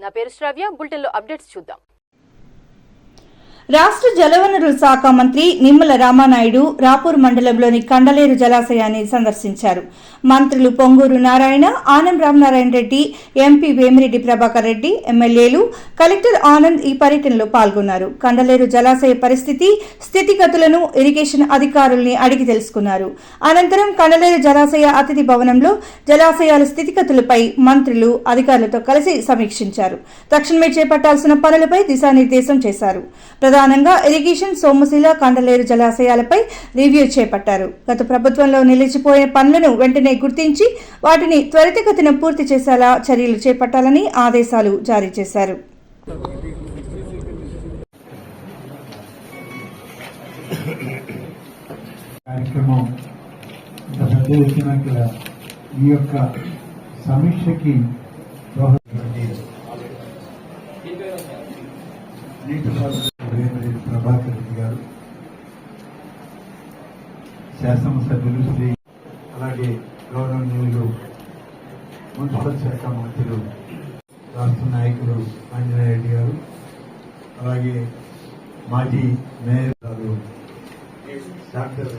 నా పేరు శ్రావ్య. బులెటిన్లో అప్డేట్స్ చూద్దాం. రాష్ట్ర జలవనరుల శాఖ మంత్రి నిమ్మల రామానాయుడు రాపూర్ మండలంలోని కండలేరు జలాశయాన్ని సందర్శించారు. మంత్రులు పొంగూరు నారాయణ, ఆనం రామనారాయణ రెడ్డి, ఎంపీ వేమిరెడ్డి ప్రభాకర్ రెడ్డి, ఎమ్మెల్యేలు, కలెక్టర్ ఆనంద్ ఈ పర్యటనలో పాల్గొన్నారు. కండలేరు జలాశయ పరిస్థితి, స్థితిగతులను ఇరిగేషన్ అధికారుల్ని అడిగి తెలుసుకున్నారు. అనంతరం కండలేరు జలాశయ అతిథి భవనంలో జలాశయాల స్థితిగతులపై మంత్రులు అధికారులతో కలిసి సమీక్షించారు. తక్షణమే చేపట్టాల్సిన పనులపై దిశానిర్దేశం చేశారు. ప్రధానంగా ఇరిగేషన్, సోమశిల, కండలేరు జలాశయాలపై రివ్యూ చేపట్టారు. గత ప్రభుత్వంలో నిలిచిపోయిన పనులను వెంటనే గుర్తించి వాటిని త్వరితగతిన పూర్తి చేసేలా చర్యలు చేపట్టాలని ఆదేశాలు జారీ చేశారు. ప్రభాకర్ రెడ్డి గారు, శాసనసభ్యులు శ్రీ, అలాగే గౌరవనీయులు మున్సిపల్ శాఖ మంత్రులు రాష్ట్ర నాయకులు ఆంజనేయ రెడ్డి గారు, అలాగే మాజీ మేయర్ గారు డాక్టర్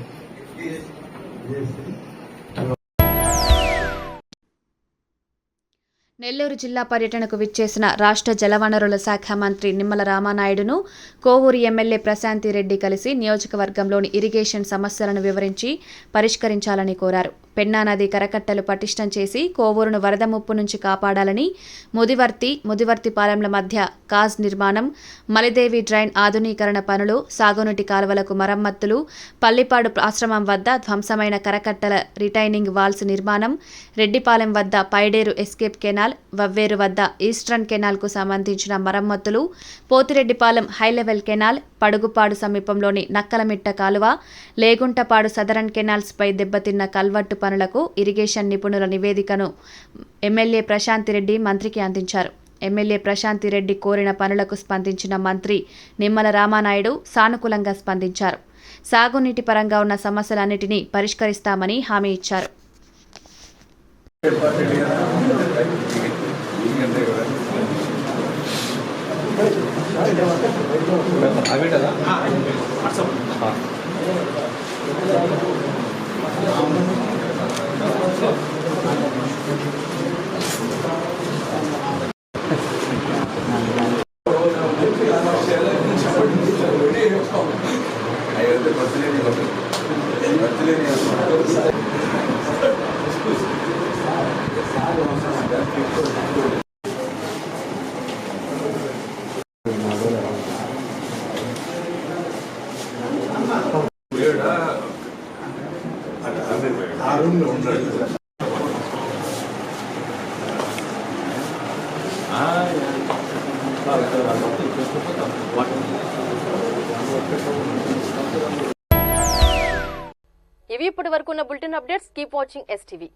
నెల్లూరు జిల్లా పర్యటనకు విచ్చేసిన రాష్ట్ర జలవనరుల శాఖ మంత్రి నిమ్మల రామానాయుడును కోవూరు ఎమ్మెల్యే ప్రశాంతిరెడ్డి కలిసి నియోజకవర్గంలోని ఇరిగేషన్ సమస్యలను వివరించి పరిష్కరించాలని కోరారు. పెన్నా నది కరకట్టలు పటిష్టం చేసి కోవూరును వరద ముప్పు నుంచి కాపాడాలని, ముదివర్తిపాలెంల మధ్య కాజ్ నిర్మాణం, మలిదేవి డ్రైన్ ఆధునీకరణ పనులు, సాగునీటి కాలువలకు మరమ్మతులు, పల్లిపాడు ఆశ్రమం వద్ద ధ్వంసమైన కరకట్టల రిటైనింగ్ వాల్స్ నిర్మాణం, రెడ్డిపాలెం వద్ద పైడేరు ఎస్కేప్ కెనాల్, వవ్వేరు వద్ద ఈస్టర్న్ కెనాల్కు సంబంధించిన మరమ్మతులు, పోతిరెడ్డిపాలెం హైలెవెల్ కెనాల్, పడుగుపాడు సమీపంలోని నక్కలమిట్ట కాలువ, లేగుంటపాడు సదరన్ కెనాల్స్పై దెబ్బతిన్న కల్వట్టు పనులకు ఇరిగేషన్ నిపుణుల నివేదికను ఎమ్మెల్యే ప్రశాంతిరెడ్డి మంత్రికి అందించారు. ఎమ్మెల్యే ప్రశాంతిరెడ్డి కోరిన పనులకు స్పందించిన మంత్రి నిమ్మల రామానాయుడు సానుకూలంగా స్పందించారు. సాగునీటి పరంగా ఉన్న సమస్యలన్నిటినీ పరిష్కరిస్తామని హామీ ఇచ్చారు. ఇవి ఇప్పటి వరకు ఉన్న bulletin updates. Keep watching STV.